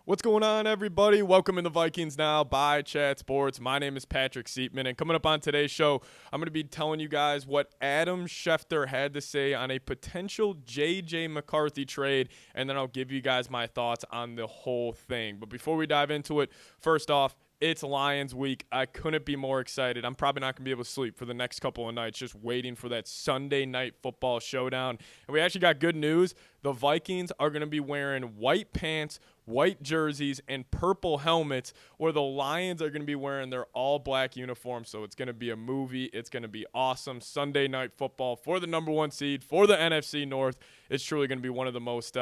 What's going on, everybody? Welcome in the Vikings Now by Chat Sports. My name is Patrick Siepman, and coming up on today's show, I'm going to be telling you guys what Adam Schefter had to say on a potential J.J. McCarthy trade, and then I'll give you guys my thoughts on the whole thing. But before we dive into it, first off, it's Lions week. I couldn't be more excited. I'm probably not going to be able to sleep for the next couple of nights just waiting for that Sunday night football showdown. And we actually got good news. The Vikings are going to be wearing white pants, white jerseys, and purple helmets, where the Lions are going to be wearing their all-black uniforms. So it's going to be a movie. It's going to be awesome. Sunday night football for the number one seed, for the NFC North. It's truly going to be one of the most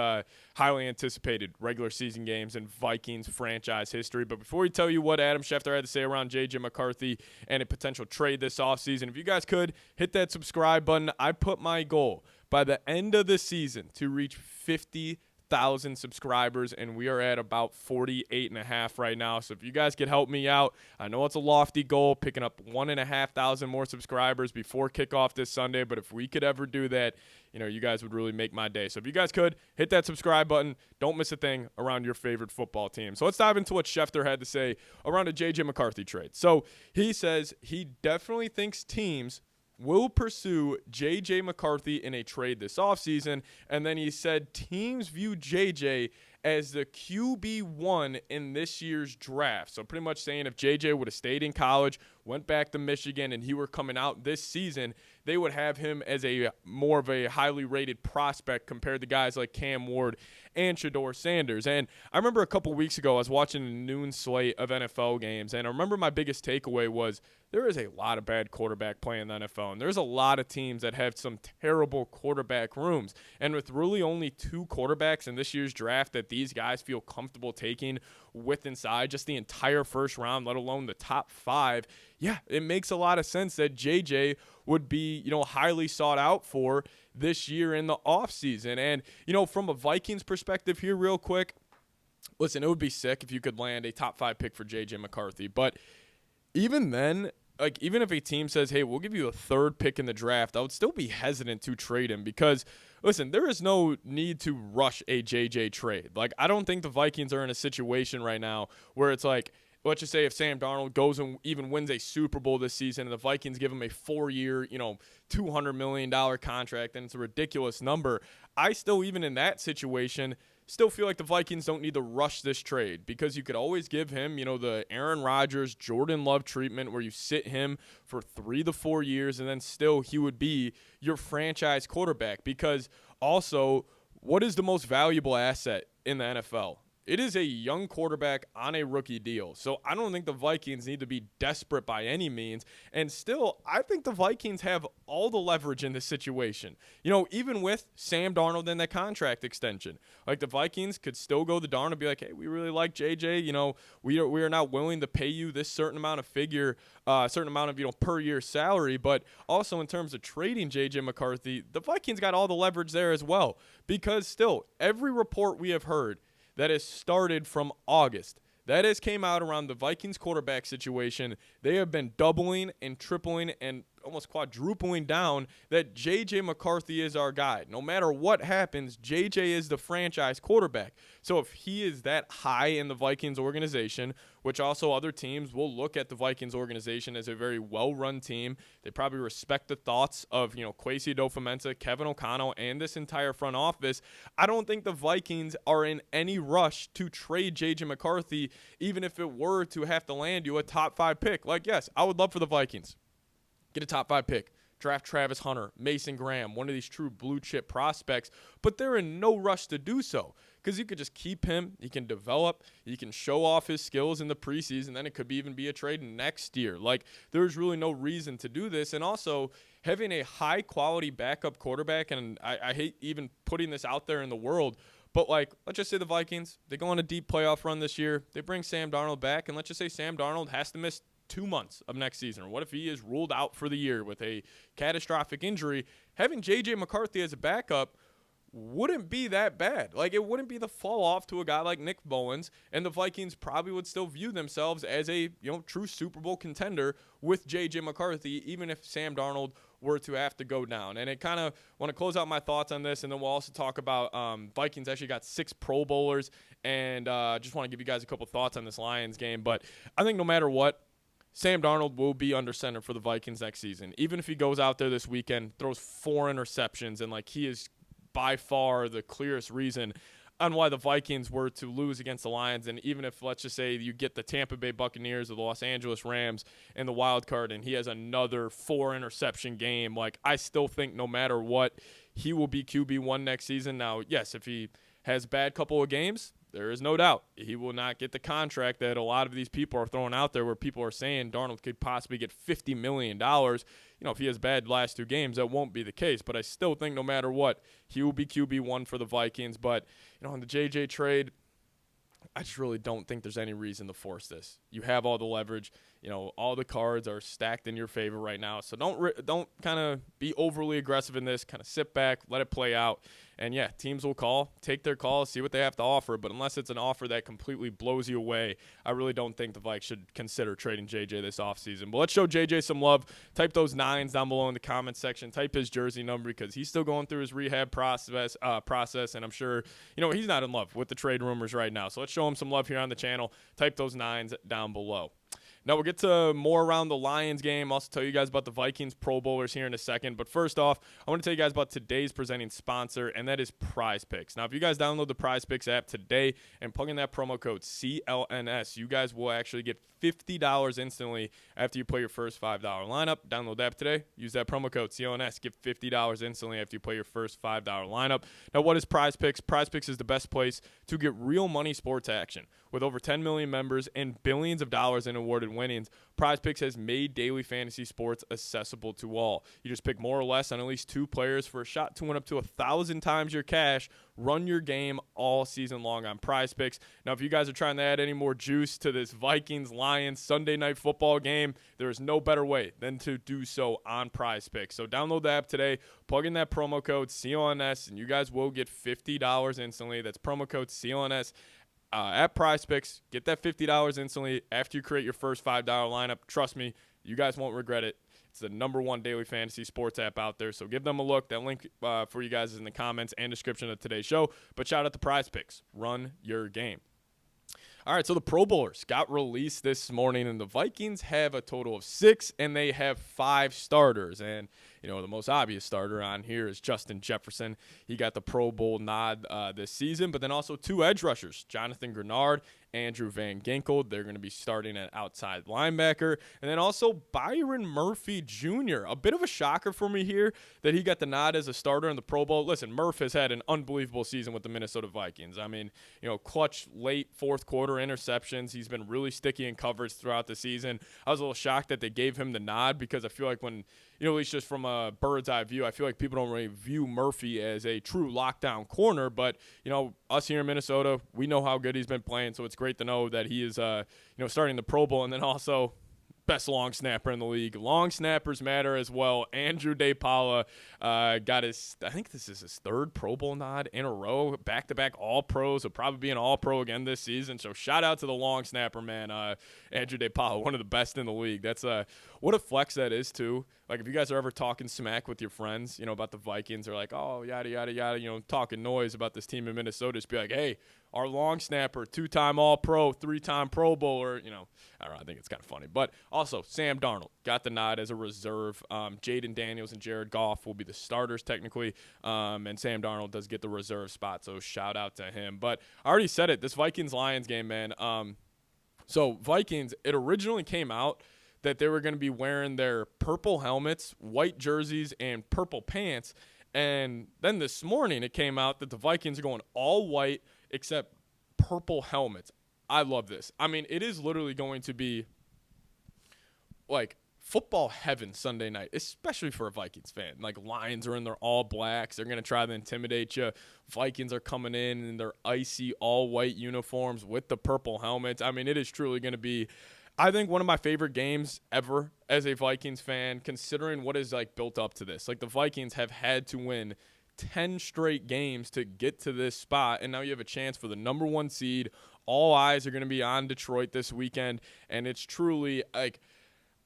highly anticipated regular season games in Vikings franchise history. But before we tell you what Adam Schefter had to say around J.J. McCarthy and a potential trade this offseason, if you guys could, hit that subscribe button. I put my goal by the end of the season to reach 50,000 subscribers, and we are at about 48.5 right now. So if you guys could help me out, I know it's a lofty goal, picking up 1,500 more subscribers before kickoff this Sunday, but if we could ever do that, you guys would really make my day. So if you guys could, hit that subscribe button. Don't miss a thing around your favorite football team. So let's dive into what Schefter had to say around a J.J. McCarthy trade. So he says he definitely thinks teams will pursue J.J. McCarthy in a trade this offseason, and then he said teams view J.J. as the QB1 in this year's draft. So pretty much saying if J.J. would have stayed in college, went back to Michigan, and he were coming out this season, they would have him as a more of a highly rated prospect compared to guys like Cam Ward and Shedeur Sanders. And I remember a couple weeks ago I was watching a noon slate of NFL games, and I remember my biggest takeaway was there is a lot of bad quarterback play in the NFL, and there's a lot of teams that have some terrible quarterback rooms. And with really only two quarterbacks in this year's draft that these guys feel comfortable taking with inside just the entire first round, let alone the top five, yeah, it makes a lot of sense that JJ would be, highly sought out for this year in the offseason. And, from a Vikings perspective here real quick, listen, it would be sick if you could land a top 5 pick for JJ McCarthy. But even then, even if a team says, hey, we'll give you a 3rd pick in the draft, I would still be hesitant to trade him because, listen, there is no need to rush a JJ trade. I don't think the Vikings are in a situation right now where it's let's just say if Sam Darnold goes and even wins a Super Bowl this season and the Vikings give him a 4-year, $200 million contract, and it's a ridiculous number, I still, even in that situation, still feel like the Vikings don't need to rush this trade because you could always give him, the Aaron Rodgers, Jordan Love treatment where you sit him for 3 to 4 years and then still he would be your franchise quarterback. Because also, what is the most valuable asset in the NFL? It is a young quarterback on a rookie deal. So I don't think the Vikings need to be desperate by any means. And still, I think the Vikings have all the leverage in this situation. Even with Sam Darnold and that contract extension, the Vikings could still go to Darnold and be like, hey, we really like JJ. We are not willing to pay you this certain amount of per year salary. But also in terms of trading JJ McCarthy, the Vikings got all the leverage there as well. Because still, every report we have heard that has started from August, that has came out around the Vikings quarterback situation, they have been doubling and tripling and almost quadrupling down that J.J. McCarthy is our guy. No matter what happens, J.J. is the franchise quarterback. So if he is that high in the Vikings organization, which also other teams will look at the Vikings organization as a very well-run team, they probably respect the thoughts of, Kwesi Adofo-Mensah, Kevin O'Connell, and this entire front office. I don't think the Vikings are in any rush to trade J.J. McCarthy, even if it were to have to land you a top 5 pick. Yes, I would love for the Vikings get a top 5 pick, draft Travis Hunter, Mason Graham, one of these true blue chip prospects, but they're in no rush to do so because you could just keep him. He can develop. He can show off his skills in the preseason. Then it could even be a trade next year. There's really no reason to do this. And also, having a high-quality backup quarterback, and I hate even putting this out there in the world, but, let's just say the Vikings, they go on a deep playoff run this year. They bring Sam Darnold back, and let's just say Sam Darnold has to miss 2 months of next season. Or what if he is ruled out for the year with a catastrophic injury? Having J.J. McCarthy as a backup wouldn't be that bad. It wouldn't be the fall off to a guy like Nick Bowens, and the Vikings probably would still view themselves as a, true Super Bowl contender with J.J. McCarthy, even if Sam Darnold were to have to go down. And it kind of want to close out my thoughts on this, and then we'll also talk about Vikings actually got 6 Pro Bowlers, and just want to give you guys a couple thoughts on this Lions game. But I think no matter what, Sam Darnold will be under center for the Vikings next season. Even if he goes out there this weekend, throws 4 interceptions, and like he is by far the clearest reason on why the Vikings were to lose against the Lions. And even if, let's just say, you get the Tampa Bay Buccaneers or the Los Angeles Rams in the wild card and he has another 4 interception game, like I still think no matter what, he will be QB1 next season. Now, yes, if he has a bad couple of games, there is no doubt he will not get the contract that a lot of these people are throwing out there, where people are saying Darnold could possibly get $50 million. You know, if he has bad last 2 games, that won't be the case. But I still think no matter what, he will be QB1 for the Vikings. But, you know, on the JJ trade, I just really don't think there's any reason to force this. You have all the leverage. You know, all the cards are stacked in your favor right now. So don't kind of be overly aggressive in this. Kind of sit back, let it play out. And, yeah, teams will take their calls, see what they have to offer. But unless it's an offer that completely blows you away, I really don't think the Vikes should consider trading JJ this offseason. But let's show JJ some love. Type those 9s down below in the comments section. Type his jersey number because he's still going through his rehab process, and I'm sure, you know, he's not in love with the trade rumors right now. So let's show him some love here on the channel. Type those 9s down below. Now, we'll get to more around the Lions game. I'll also tell you guys about the Vikings Pro Bowlers here in a second. But first off, I want to tell you guys about today's presenting sponsor, and that is Prize Picks. Now, if you guys download the Prize Picks app today and plug in that promo code CLNS, you guys will actually get $50 instantly after you play your first $5 lineup. Download the app today. Use that promo code CLNS. Get $50 instantly after you play your first $5 lineup. Now, what is Prize Picks? Prize Picks is the best place to get real money sports action. With over 10 million members and billions of dollars in awarded winnings, Prize Picks has made daily fantasy sports accessible to all. You just pick more or less on at least 2 players for a shot to win up to 1,000 times your cash. Run your game all season long on Prize Picks. Now, if you guys are trying to add any more juice to this Vikings-Lions Sunday night football game, there is no better way than to do so on Prize Picks. So download the app today, plug in that promo code CLNS, and you guys will get $50 instantly. That's promo code CLNS. At Prize Picks, get that $50 instantly after you create your first $5 lineup. Trust me, you guys won't regret it. It's the #1 daily fantasy sports app out there, so give them a look. That link for you guys is in the comments and description of today's show. But shout out to Prize Picks. Run your game. All right, so the Pro Bowlers got released this morning, and the Vikings have a total of 6, and they have 5 starters. And, you know, the most obvious starter on here is Justin Jefferson. He got the Pro Bowl nod this season, but then also 2 edge rushers, Jonathan Grenard, Andrew Van Ginkel. They're going to be starting at outside linebacker. And then also Byron Murphy Jr., a bit of a shocker for me here that he got the nod as a starter in the Pro Bowl. Listen, Murph has had an unbelievable season with the Minnesota Vikings. I mean, you know, clutch late fourth quarter interceptions. He's been really sticky in coverage throughout the season. I was a little shocked that they gave him the nod because I feel like when, you know, at least just from a bird's eye view, I feel like people don't really view Murphy as a true lockdown corner. But, you know, us here in Minnesota, we know how good he's been playing, so it's great to know that he is, you know, starting the Pro Bowl. And then also best long snapper in the league. Long snappers matter as well. Andrew DePaula got his, I think this is his 3rd Pro Bowl nod in a row, back-to-back All-Pros. He'll probably be an All-Pro again this season. So shout out to the long snapper, man. Andrew DePaula, one of the best in the league. That's what a flex that is, too. Like, if you guys are ever talking smack with your friends, you know, about the Vikings, or like, oh, yada, yada, yada, you know, talking noise about this team in Minnesota, just be like, hey, our long snapper, 2-time All-Pro, 3-time Pro Bowler, you know, I don't know, I think it's kind of funny. But also, Sam Darnold got the nod as a reserve. Jaden Daniels and Jared Goff will be the starters technically, and Sam Darnold does get the reserve spot, so shout out to him. But I already said it, this Vikings-Lions game, man. So Vikings, it originally came out that they were going to be wearing their purple helmets, white jerseys, and purple pants. And then this morning it came out that the Vikings are going all white except purple helmets. I love this. I mean, it is literally going to be like football heaven Sunday night, especially for a Vikings fan. Like, Lions are in their all blacks. They're going to try to intimidate you. Vikings are coming in their icy all white uniforms with the purple helmets. I mean, it is truly going to be, I think, one of my favorite games ever as a Vikings fan, considering what is like built up to this. Like, the Vikings have had to win 10 straight games to get to this spot, and now you have a chance for the #1 seed. All eyes are going to be on Detroit this weekend, and it's truly like,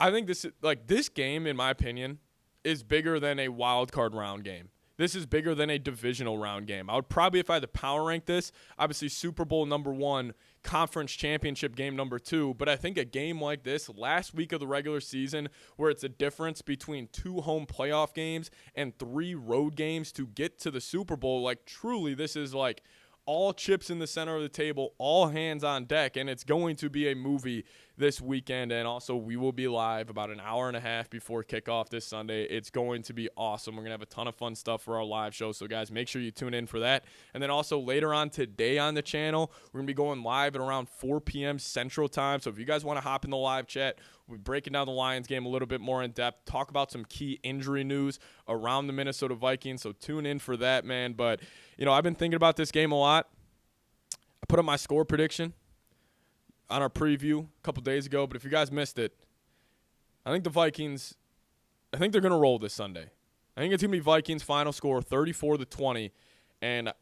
I think this game, in my opinion, is bigger than a wild card round game. This is bigger than a divisional round game. I would probably, if I had to power rank this, obviously Super Bowl #1, conference championship game #2. But I think a game like this, last week of the regular season, where it's a difference between 2 home playoff games and 3 road games to get to the Super Bowl, like truly this is like all chips in the center of the table, all hands on deck, and it's going to be a movie this weekend. And also, we will be live about an hour and a half before kickoff this Sunday. It's going to be awesome. We're going to have a ton of fun stuff for our live show, so guys, make sure you tune in for that. And then also later on today on the channel, we're going to be going live at around 4 p.m. Central Time. So if you guys want to hop in the live chat, we're breaking down the Lions game a little bit more in depth, talk about some key injury news around the Minnesota Vikings, so tune in for that, man. But, you know, I've been thinking about this game a lot. I put up my score prediction on our preview a couple days ago, but if you guys missed it, I think the Vikings, I think they're going to roll this Sunday. I think it's going to be Vikings final score 34-20, and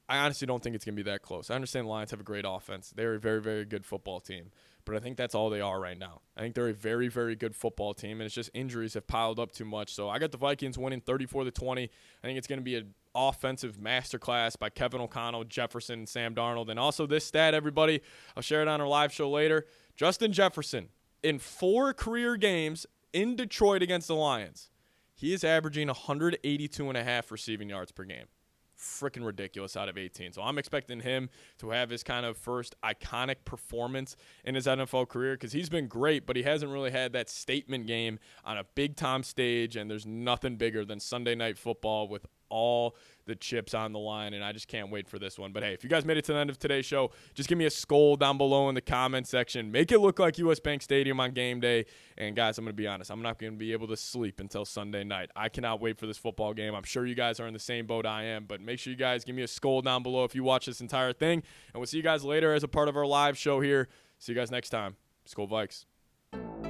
I honestly don't think it's going to be that close. I understand the Lions have a great offense. They're a very, very good football team, but I think that's all they are right now. I think they're a very, very good football team, and it's just injuries have piled up too much. So I got the Vikings winning 34-20. I think it's going to be an offensive masterclass by Kevin O'Connell, Jefferson, and Sam Darnold. And also this stat, everybody, I'll share it on our live show later. Justin Jefferson, in 4 career games in Detroit against the Lions, he is averaging 182.5 receiving yards per game. Freaking ridiculous out of 18. So I'm expecting him to have his kind of first iconic performance in his NFL career, because he's been great, but he hasn't really had that statement game on a big-time stage, and there's nothing bigger than Sunday Night Football with all the chips on the line, and I just can't wait for this one. But hey, if you guys made it to the end of today's show, just give me a skull down below in the comment section. Make it look like US Bank Stadium on game day. And guys, I'm going to be honest, I'm not going to be able to sleep until Sunday night. I cannot wait for this football game. I'm sure you guys are in the same boat I am, but make sure you guys give me a skull down below if you watch this entire thing. And we'll see you guys later as a part of our live show here. See you guys next time. Skol Vikes.